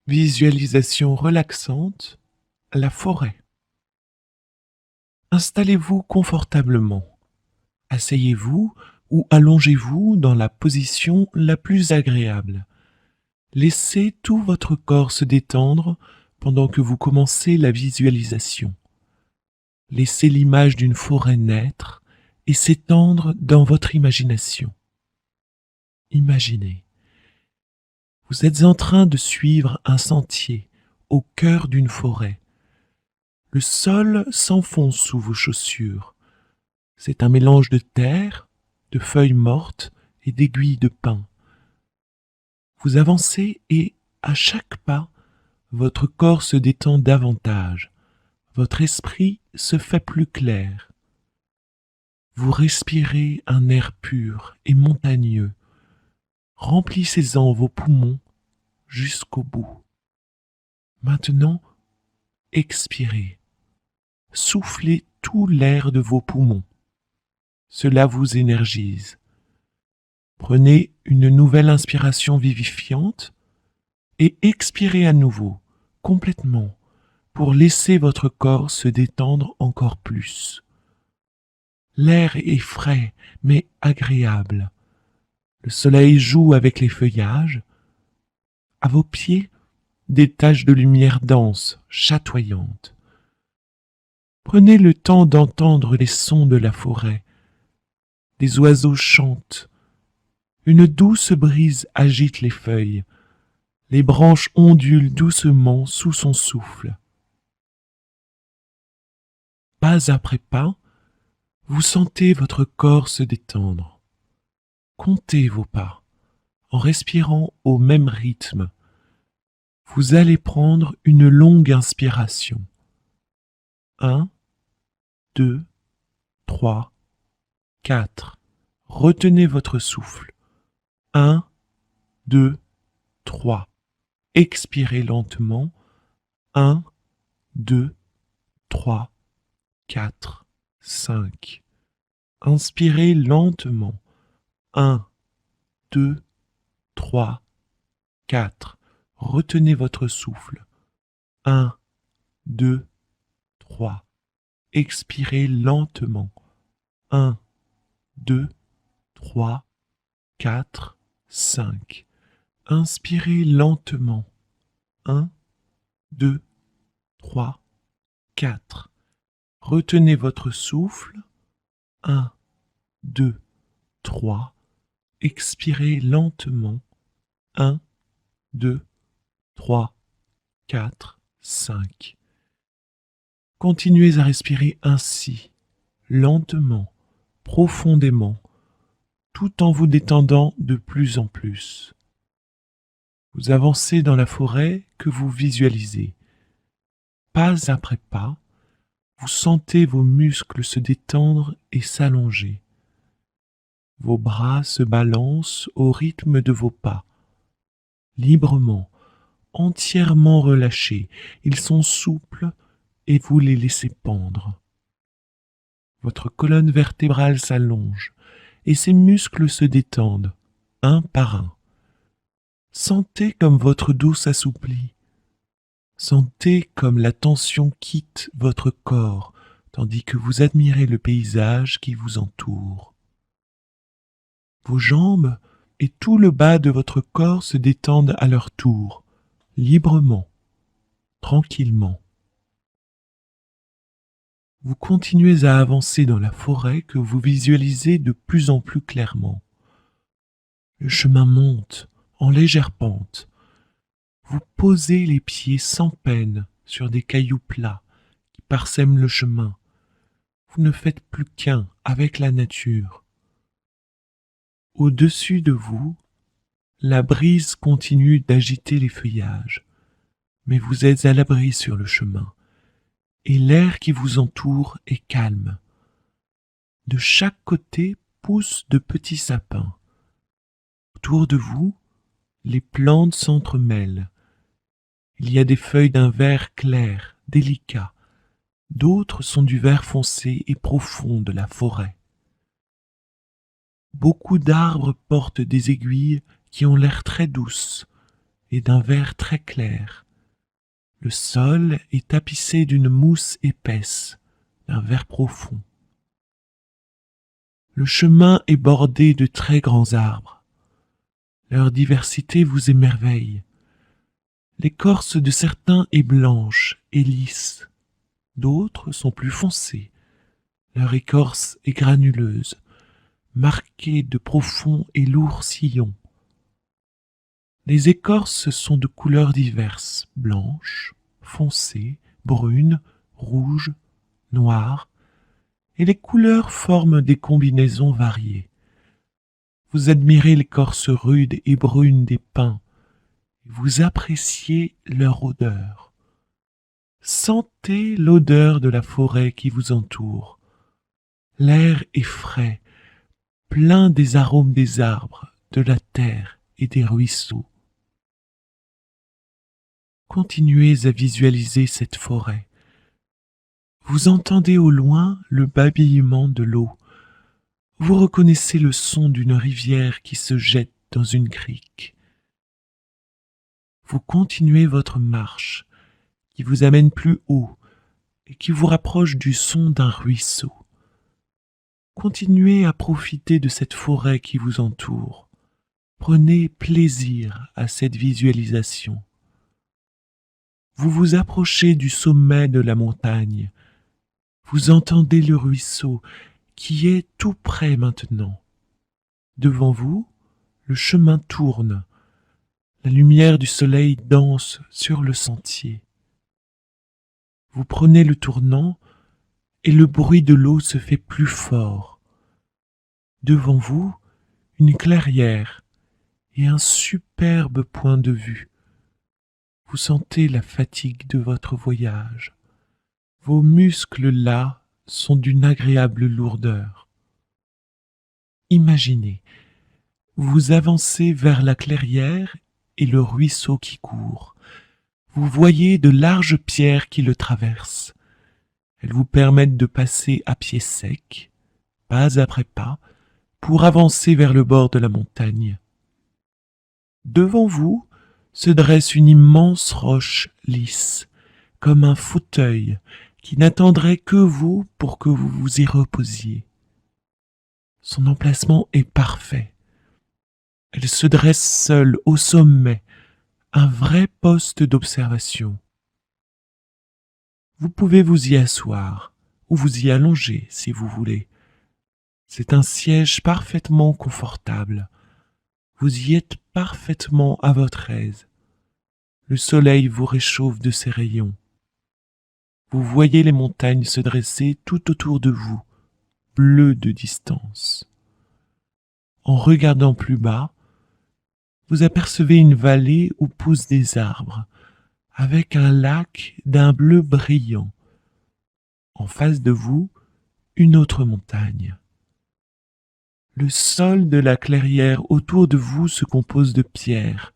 Visualisation relaxante, la forêt. Installez-vous confortablement. Asseyez-vous ou allongez-vous dans la position la plus agréable. Laissez tout votre corps se détendre pendant que vous commencez la visualisation. Laissez l'image d'une forêt naître et s'étendre dans votre imagination. Imaginez. Vous êtes en train de suivre un sentier au cœur d'une forêt. Le sol s'enfonce sous vos chaussures. C'est un mélange de terre, de feuilles mortes et d'aiguilles de pin. Vous avancez et, à chaque pas, votre corps se détend davantage. Votre esprit se fait plus clair. Vous respirez un air pur et montagneux. Remplissez-en vos poumons jusqu'au bout. Maintenant, expirez. Soufflez tout l'air de vos poumons. Cela vous énergise. Prenez une nouvelle inspiration vivifiante et expirez à nouveau, complètement, pour laisser votre corps se détendre encore plus. L'air est frais, mais agréable. Le soleil joue avec les feuillages. À vos pieds, des taches de lumière dense, chatoyantes. Prenez le temps d'entendre les sons de la forêt. Des oiseaux chantent. Une douce brise agite les feuilles. Les branches ondulent doucement sous son souffle. Pas après pas, vous sentez votre corps se détendre. Comptez vos pas en respirant au même rythme. Vous allez prendre une longue inspiration. 1, 2, 3, 4. Retenez votre souffle. 1, 2, 3. Expirez lentement. 1, 2, 3, 4, 5. Inspirez lentement. 1, 2, 3, 4. Retenez votre souffle. 1, 2, 3. Expirez lentement. 1, 2, 3, 4, 5. Inspirez lentement. 1, 2, 3, 4. Retenez votre souffle. 1, 2, 3. Expirez lentement. 1, 2, 3, 4, 5. Continuez à respirer ainsi, lentement, profondément, tout en vous détendant de plus en plus. Vous avancez dans la forêt que vous visualisez. Pas après pas, vous sentez vos muscles se détendre et s'allonger. Vos bras se balancent au rythme de vos pas. Librement, entièrement relâchés, ils sont souples et vous les laissez pendre. Votre colonne vertébrale s'allonge et ses muscles se détendent, un par un. Sentez comme votre dos s'assouplit. Sentez comme la tension quitte votre corps, tandis que vous admirez le paysage qui vous entoure. Vos jambes et tout le bas de votre corps se détendent à leur tour, librement, tranquillement. Vous continuez à avancer dans la forêt que vous visualisez de plus en plus clairement. Le chemin monte en légère pente. Vous posez les pieds sans peine sur des cailloux plats qui parsèment le chemin. Vous ne faites plus qu'un avec la nature. Au-dessus de vous, la brise continue d'agiter les feuillages, mais vous êtes à l'abri sur le chemin, et l'air qui vous entoure est calme. De chaque côté poussent de petits sapins. Autour de vous, les plantes s'entremêlent. Il y a des feuilles d'un vert clair, délicat. D'autres sont du vert foncé et profond de la forêt. Beaucoup d'arbres portent des aiguilles qui ont l'air très douces est d'un vert très clair. Le sol est tapissé d'une mousse épaisse, d'un vert profond. Le chemin est bordé de très grands arbres. Leur diversité vous émerveille. L'écorce de certains est blanche et lisse, d'autres sont plus foncées. Leur écorce est granuleuse, marquée de profonds et lourds sillons. Les écorces sont de couleurs diverses, blanches, foncées, brunes, rouges, noires, et les couleurs forment des combinaisons variées. Vous admirez l'écorce rude et brune des pins, et vous appréciez leur odeur. Sentez l'odeur de la forêt qui vous entoure. L'air est frais, plein des arômes des arbres, de la terre et des ruisseaux. Continuez à visualiser cette forêt. Vous entendez au loin le babillement de l'eau. Vous reconnaissez le son d'une rivière qui se jette dans une crique. Vous continuez votre marche, qui vous amène plus haut et qui vous rapproche du son d'un ruisseau. Continuez à profiter de cette forêt qui vous entoure. Prenez plaisir à cette visualisation. Vous vous approchez du sommet de la montagne. Vous entendez le ruisseau qui est tout près maintenant. Devant vous, le chemin tourne. La lumière du soleil danse sur le sentier. Vous prenez le tournant et le bruit de l'eau se fait plus fort. Devant vous, une clairière et un superbe point de vue. Vous sentez la fatigue de votre voyage. Vos muscles là sont d'une agréable lourdeur. Imaginez, vous avancez vers la clairière et le ruisseau qui court. Vous voyez de larges pierres qui le traversent. Elles vous permettent de passer à pied sec, pas après pas, pour avancer vers le bord de la montagne. Devant vous se dresse une immense roche lisse, comme un fauteuil qui n'attendrait que vous pour que vous vous y reposiez. Son emplacement est parfait. Elle se dresse seule au sommet, un vrai poste d'observation. Vous pouvez vous y asseoir ou vous y allonger si vous voulez. C'est un siège parfaitement confortable. Vous y êtes parfaitement à votre aise. Le soleil vous réchauffe de ses rayons. Vous voyez les montagnes se dresser tout autour de vous, bleues de distance. En regardant plus bas, vous apercevez une vallée où poussent des arbres, avec un lac d'un bleu brillant. En face de vous, une autre montagne. Le sol de la clairière autour de vous se compose de pierres,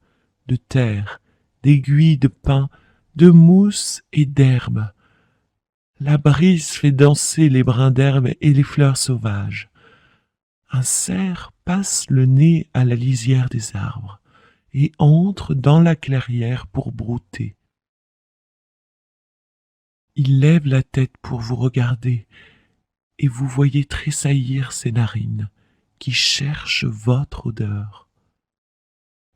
de terre, d'aiguilles de pin, de mousse et d'herbe. La brise fait danser les brins d'herbe et les fleurs sauvages. Un cerf passe le nez à la lisière des arbres et entre dans la clairière pour brouter. Il lève la tête pour vous regarder et vous voyez tressaillir ses narines qui cherchent votre odeur.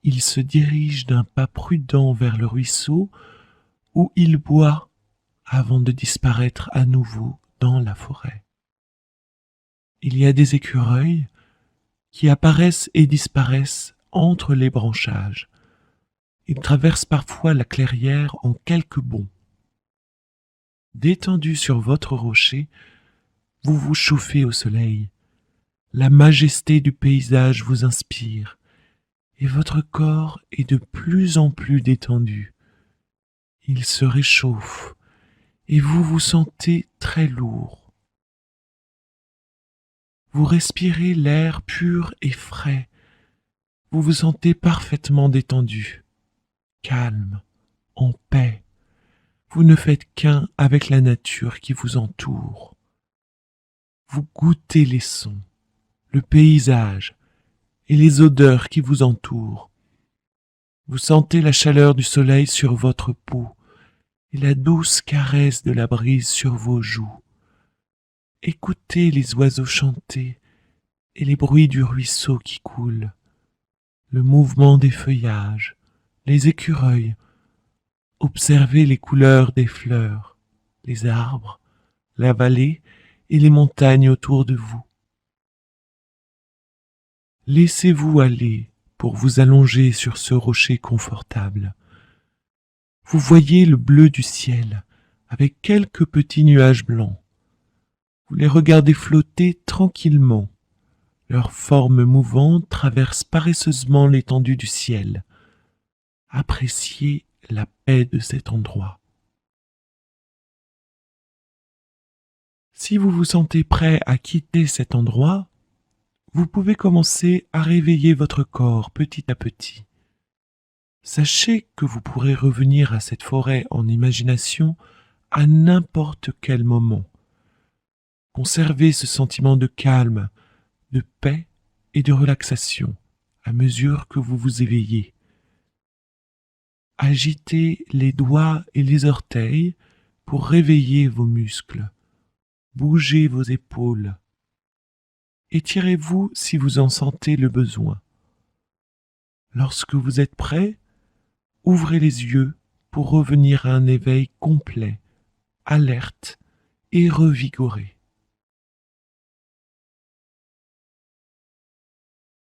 Il se dirige d'un pas prudent vers le ruisseau où il boit avant de disparaître à nouveau dans la forêt. Il y a des écureuils qui apparaissent et disparaissent entre les branchages. Ils traversent parfois la clairière en quelques bonds. Détendu sur votre rocher, vous vous chauffez au soleil. La majesté du paysage vous inspire et votre corps est de plus en plus détendu. Il se réchauffe et vous vous sentez très lourd. Vous respirez l'air pur et frais. Vous vous sentez parfaitement détendu, calme, en paix. Vous ne faites qu'un avec la nature qui vous entoure. Vous goûtez les sons, le paysage et les odeurs qui vous entourent. Vous sentez la chaleur du soleil sur votre peau et la douce caresse de la brise sur vos joues. Écoutez les oiseaux chanter et les bruits du ruisseau qui coule, le mouvement des feuillages, les écureuils. Observez les couleurs des fleurs, les arbres, la vallée et les montagnes autour de vous. Laissez-vous aller pour vous allonger sur ce rocher confortable. Vous voyez le bleu du ciel avec quelques petits nuages blancs. Vous les regardez flotter tranquillement. Leurs formes mouvantes traversent paresseusement l'étendue du ciel. Appréciez la paix de cet endroit. Si vous vous sentez prêt à quitter cet endroit, vous pouvez commencer à réveiller votre corps petit à petit. Sachez que vous pourrez revenir à cette forêt en imagination à n'importe quel moment. Conservez ce sentiment de calme, de paix et de relaxation à mesure que vous vous éveillez. Agitez les doigts et les orteils pour réveiller vos muscles. Bougez vos épaules. Étirez-vous si vous en sentez le besoin. Lorsque vous êtes prêt, ouvrez les yeux pour revenir à un éveil complet, alerte et revigoré.